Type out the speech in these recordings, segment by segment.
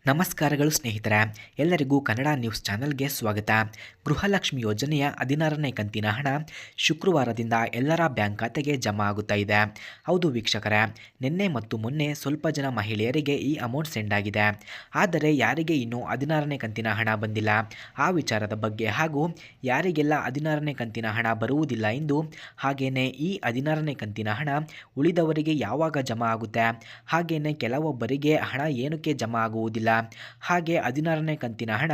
ನಮಸ್ಕಾರಗಳು ಸ್ನೇಹಿತರೆ, ಎಲ್ಲರಿಗೂ ಕನ್ನಡ ನ್ಯೂಸ್ ಚಾನೆಲ್ಗೆ ಸ್ವಾಗತ. ಗೃಹಲಕ್ಷ್ಮಿ ಯೋಜನೆಯ 16ನೇ ಕಂತಿನ ಹಣ ಶುಕ್ರವಾರದಿಂದ ಎಲ್ಲರ ಬ್ಯಾಂಕ್ ಖಾತೆಗೆ ಜಮಾ ಆಗುತ್ತಾ ಇದೆ. ಹೌದು ವೀಕ್ಷಕರೇ, ನಿನ್ನೆ ಮತ್ತು ಮೊನ್ನೆ ಸ್ವಲ್ಪ ಜನ ಮಹಿಳೆಯರಿಗೆ ಈ ಅಮೌಂಟ್ ಸೆಂಡ್ ಆಗಿದೆ. ಆದರೆ ಯಾರಿಗೆ ಇನ್ನೂ 16ನೇ ಕಂತಿನ ಹಣ ಬಂದಿಲ್ಲ ಆ ವಿಚಾರದ ಬಗ್ಗೆ ಹಾಗೂ ಯಾರಿಗೆಲ್ಲ 16ನೇ ಕಂತಿನ ಹಣ ಬರುವುದಿಲ್ಲ ಎಂದು, ಹಾಗೆಯೇ ಈ 16ನೇ ಕಂತಿನ ಹಣ ಉಳಿದವರಿಗೆ ಯಾವಾಗ ಜಮಾ ಆಗುತ್ತೆ, ಹಾಗೆಯೇ ಕೆಲವೊಬ್ಬರಿಗೆ ಹಣ ಏನಕ್ಕೆ ಜಮಾ ಆಗುವುದಿಲ್ಲ, ಹಾಗೆ 16ನೇ ಕಂತಿನ ಹಣ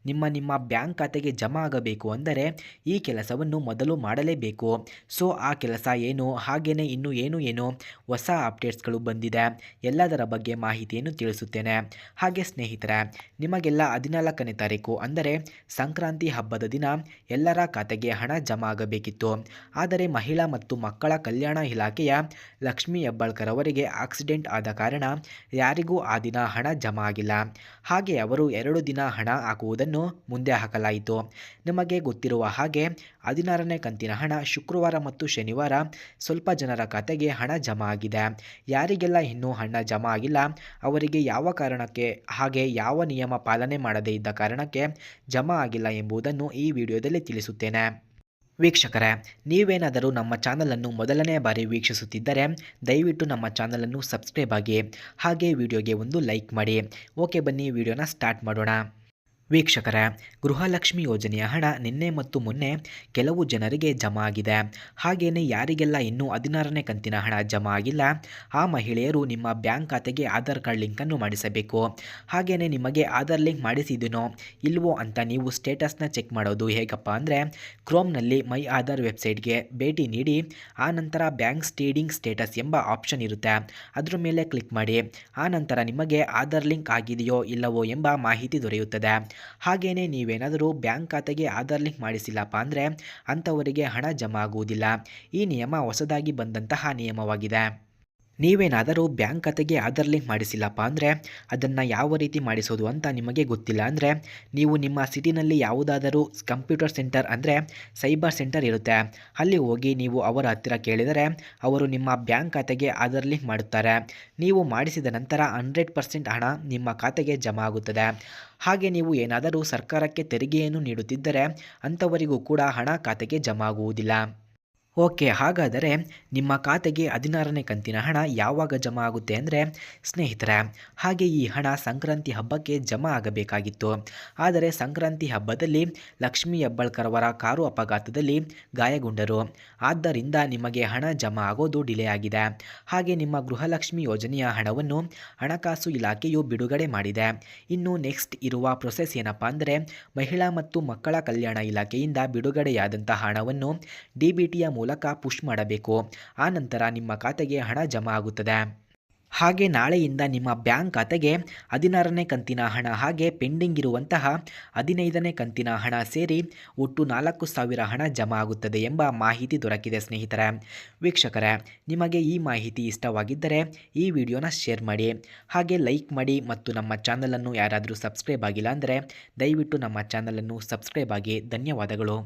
ನಿಮ್ಮ ಬ್ಯಾಂಕ್ ಖಾತೆಗೆ ಜಮಾ ಆಗಬೇಕು ಅಂದರೆ ಈ ಕೆಲಸವನ್ನು ಮೊದಲು ಮಾಡಲೇಬೇಕು. ಸೊ ಆ ಕೆಲಸ ಏನು, ಹಾಗೆಯೇ ಇನ್ನು ಏನು ಹೊಸ ಅಪ್ಡೇಟ್ಸ್ಗಳು ಬಂದಿದೆ, ಎಲ್ಲದರ ಬಗ್ಗೆ ಮಾಹಿತಿಯನ್ನು ತಿಳಿಸುತ್ತೇನೆ. ಹಾಗೆ ಸ್ನೇಹಿತರೆ, ನಿಮಗೆಲ್ಲ 14ನೇ ತಾರೀಕು ಅಂದರೆ ಸಂಕ್ರಾಂತಿ ಹಬ್ಬದ ದಿನ ಎಲ್ಲರ ಖಾತೆಗೆ ಹಣ ಜಮಾ ಆಗಬೇಕಿತ್ತು. ಆದರೆ ಮಹಿಳಾ ಮತ್ತು ಮಕ್ಕಳ ಕಲ್ಯಾಣ ಇಲಾಖೆಯ ಲಕ್ಷ್ಮೀ ಹೆಬ್ಬಾಳ್ಕರ್ ಅವರಿಗೆ ಆಕ್ಸಿಡೆಂಟ್ ಆದ ಕಾರಣ ಯಾರಿಗೂ ಆ ದಿನ ಹಣ ಜಮಾ ಆಗಿಲ್ಲ. ಹಾಗೆ ಅವರು 2 ದಿನ ಹಣ ಹಾಕುವುದನ್ನು ಮುಂದೆ ಹಾಕಲಾಯಿತು. ನಿಮಗೆ ಗೊತ್ತಿರುವ ಹಾಗೆ 16ನೇ ಕಂತಿನ ಹಣ ಶುಕ್ರವಾರ ಮತ್ತು ಶನಿವಾರ ಸ್ವಲ್ಪ ಜನರ ಖಾತೆಗೆ ಹಣ ಜಮಾ ಆಗಿದೆ. ಯಾರಿಗೆಲ್ಲ ಇನ್ನೂ ಹಣ ಜಮಾ ಆಗಿಲ್ಲ ಅವರಿಗೆ ಯಾವ ಕಾರಣಕ್ಕೆ, ಹಾಗೆ ಯಾವ ನಿಯಮ ಪಾಲನೆ ಮಾಡದೇ ಇದ್ದ ಕಾರಣಕ್ಕೆ ಜಮಾ ಆಗಿಲ್ಲ ಎಂಬುದನ್ನು ಈ ವಿಡಿಯೋದಲ್ಲಿ ತಿಳಿಸುತ್ತೇನೆ. ವೀಕ್ಷಕರೇ, ನೀವೇನಾದರೂ ನಮ್ಮ ಚಾನಲನ್ನು ಮೊದಲನೇ ಬಾರಿ ವೀಕ್ಷಿಸುತ್ತಿದ್ದರೆ ದಯವಿಟ್ಟು ನಮ್ಮ ಚಾನಲನ್ನು ಸಬ್ಸ್ಕ್ರೈಬ್ ಆಗಿ, ಹಾಗೆ ವಿಡಿಯೋಗೆ ಒಂದು ಲೈಕ್ ಮಾಡಿ. ಓಕೆ, ಬನ್ನಿ ವಿಡಿಯೋನ ಸ್ಟಾರ್ಟ್ ಮಾಡೋಣ. ವೀಕ್ಷಕರೇ, ಗೃಹಲಕ್ಷ್ಮಿ ಯೋಜನೆಯ ಹಣ ನಿನ್ನೆ ಮತ್ತು ಮೊನ್ನೆ ಕೆಲವು ಜನರಿಗೆ ಜಮಾ ಆಗಿದೆ. ಹಾಗೆಯೇ ಯಾರಿಗೆಲ್ಲ ಇನ್ನೂ 16ನೇ ಕಂತಿನ ಹಣ ಜಮಾ ಆಗಿಲ್ಲ ಆ ಮಹಿಳೆಯರು ನಿಮ್ಮ ಬ್ಯಾಂಕ್ ಖಾತೆಗೆ ಆಧಾರ್ ಕಾರ್ಡ್ ಲಿಂಕನ್ನು ಮಾಡಿಸಬೇಕು. ಹಾಗೆಯೇ ನಿಮಗೆ ಆಧಾರ್ ಲಿಂಕ್ ಮಾಡಿಸಿದ್ದೀನೋ ಇಲ್ವೋ ಅಂತ ನೀವು ಸ್ಟೇಟಸ್ನ ಚೆಕ್ ಮಾಡೋದು ಹೇಗಪ್ಪ ಅಂದರೆ, ಕ್ರೋಮ್ನಲ್ಲಿ ಮೈ ಆಧಾರ್ ವೆಬ್ಸೈಟ್ಗೆ ಭೇಟಿ ನೀಡಿ ಆ ನಂತರ ಬ್ಯಾಂಕ್ ಸ್ಟೇಡಿಂಗ್ ಸ್ಟೇಟಸ್ ಎಂಬ ಆಪ್ಷನ್ ಇರುತ್ತೆ, ಅದರ ಮೇಲೆ ಕ್ಲಿಕ್ ಮಾಡಿ. ಆ ನಂತರ ನಿಮಗೆ ಆಧಾರ್ ಲಿಂಕ್ ಆಗಿದೆಯೋ ಇಲ್ಲವೋ ಎಂಬ ಮಾಹಿತಿ ದೊರೆಯುತ್ತದೆ. ಹಾಗೆಯೇ ನೀವೇನಾದರೂ ಬ್ಯಾಂಕ್ ಖಾತೆಗೆ ಆಧಾರ್ ಲಿಂಕ್ ಮಾಡಿಸಿಲ್ಲಪ್ಪ ಅಂದರೆ ಅಂಥವರಿಗೆ ಹಣ ಜಮಾ ಆಗುವುದಿಲ್ಲ. ಈ ನಿಯಮ ಹೊಸದಾಗಿ ಬಂದಂತಹ ನಿಯಮವಾಗಿದೆ. ನೀವೇನಾದರೂ ಬ್ಯಾಂಕ್ ಖಾತೆಗೆ ಆಧಾರ್ ಲಿಂಕ್ ಮಾಡಿಸಿಲ್ಲಪ್ಪ ಅಂದರೆ ಅದನ್ನು ಯಾವ ರೀತಿ ಮಾಡಿಸೋದು ಅಂತ ನಿಮಗೆ ಗೊತ್ತಿಲ್ಲ ಅಂದರೆ, ನೀವು ನಿಮ್ಮ ಸಿಟಿನಲ್ಲಿ ಯಾವುದಾದರೂ ಕಂಪ್ಯೂಟರ್ ಸೆಂಟರ್ ಅಂದರೆ ಸೈಬರ್ ಸೆಂಟರ್ ಇರುತ್ತೆ, ಅಲ್ಲಿ ಹೋಗಿ ನೀವು ಅವರ ಹತ್ತಿರ ಕೇಳಿದರೆ ಅವರು ನಿಮ್ಮ ಬ್ಯಾಂಕ್ ಖಾತೆಗೆ ಆಧಾರ್ ಲಿಂಕ್ ಮಾಡುತ್ತಾರೆ. ನೀವು ಮಾಡಿಸಿದ ನಂತರ 100% ಹಣ ನಿಮ್ಮ ಖಾತೆಗೆ ಜಮಾ ಆಗುತ್ತದೆ. ಹಾಗೆ ನೀವು ಏನಾದರೂ ಸರ್ಕಾರಕ್ಕೆ ತೆರಿಗೆಯನ್ನು ನೀಡುತ್ತಿದ್ದರೆ ಅಂಥವರಿಗೂ ಕೂಡ ಹಣ ಖಾತೆಗೆ ಜಮಾ ಆಗುವುದಿಲ್ಲ. ಓಕೆ, ಹಾಗಾದರೆ ನಿಮ್ಮ ಖಾತೆಗೆ 16ನೇ ಕಂತಿನ ಹಣ ಯಾವಾಗ ಜಮಾ ಆಗುತ್ತೆ ಅಂದರೆ ಸ್ನೇಹಿತರೆ, ಹಾಗೆ ಈ ಹಣ ಸಂಕ್ರಾಂತಿ ಹಬ್ಬಕ್ಕೆ ಜಮಾ ಆಗಬೇಕಾಗಿತ್ತು. ಆದರೆ ಸಂಕ್ರಾಂತಿ ಹಬ್ಬದಲ್ಲಿ ಲಕ್ಷ್ಮೀ ಹೆಬ್ಬಾಳ್ಕರ್ ಅವರ ಕಾರು ಅಪಘಾತದಲ್ಲಿ ಗಾಯಗೊಂಡರು. ಆದ್ದರಿಂದ ನಿಮಗೆ ಹಣ ಜಮಾ ಆಗೋದು ಡಿಲೇ ಆಗಿದೆ. ಹಾಗೆ ನಿಮ್ಮ ಗೃಹಲಕ್ಷ್ಮಿ ಯೋಜನೆಯ ಹಣವನ್ನು ಹಣಕಾಸು ಇಲಾಖೆಯು ಬಿಡುಗಡೆ ಮಾಡಿದೆ. ಇನ್ನು ನೆಕ್ಸ್ಟ್ ಇರುವ ಪ್ರೊಸೆಸ್ ಏನಪ್ಪ ಅಂದರೆ, ಮಹಿಳಾ ಮತ್ತು ಮಕ್ಕಳ ಕಲ್ಯಾಣ ಇಲಾಖೆಯಿಂದ ಬಿಡುಗಡೆಯಾದಂಥ ಹಣವನ್ನು DBTಯ ಮೂಲಕ ಪುಷ್ ಮಾಡಬೇಕು. ಆ ನಂತರ ನಿಮ್ಮ ಖಾತೆಗೆ ಹಣ ಜಮಾ ಆಗುತ್ತದೆ. ಹಾಗೆ ನಾಳೆಯಿಂದ ನಿಮ್ಮ ಬ್ಯಾಂಕ್ ಖಾತೆಗೆ 16ನೇ ಕಂತಿನ ಹಣ ಹಾಗೆ ಪೆಂಡಿಂಗ್ ಇರುವಂತಹ 15ನೇ ಕಂತಿನ ಹಣ ಸೇರಿ ಒಟ್ಟು 4,000 ಹಣ ಜಮಾ ಆಗುತ್ತದೆ ಎಂಬ ಮಾಹಿತಿ ದೊರಕಿದೆ ಸ್ನೇಹಿತರೆ. ವೀಕ್ಷಕರೇ, ನಿಮಗೆ ಈ ಮಾಹಿತಿ ಇಷ್ಟವಾಗಿದ್ದರೆ ಈ ವಿಡಿಯೋನ ಶೇರ್ ಮಾಡಿ, ಹಾಗೆ ಲೈಕ್ ಮಾಡಿ ಮತ್ತು ನಮ್ಮ ಚಾನಲನ್ನು ಯಾರಾದರೂ ಸಬ್ಸ್ಕ್ರೈಬ್ ಆಗಿಲ್ಲ ಅಂದರೆ ದಯವಿಟ್ಟು ನಮ್ಮ ಚಾನಲನ್ನು ಸಬ್ಸ್ಕ್ರೈಬ್ ಆಗಿ. ಧನ್ಯವಾದಗಳು.